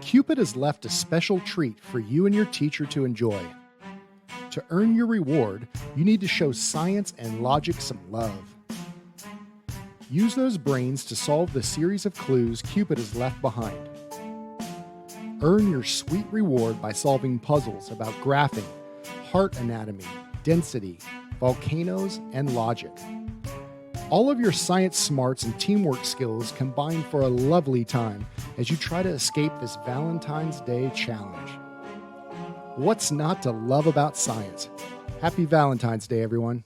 Cupid has left a special treat for you and your teacher to enjoy. To earn your reward, you need to show science and logic some love. Use those brains to solve the series of clues Cupid has left behind. Earn your sweet reward by solving puzzles about graphing, heart anatomy, density, volcanoes, and logic. All of your science smarts and teamwork skills combine for a lovely time as you try to escape this Valentine's Day challenge. What's not to love about science? Happy Valentine's Day, everyone.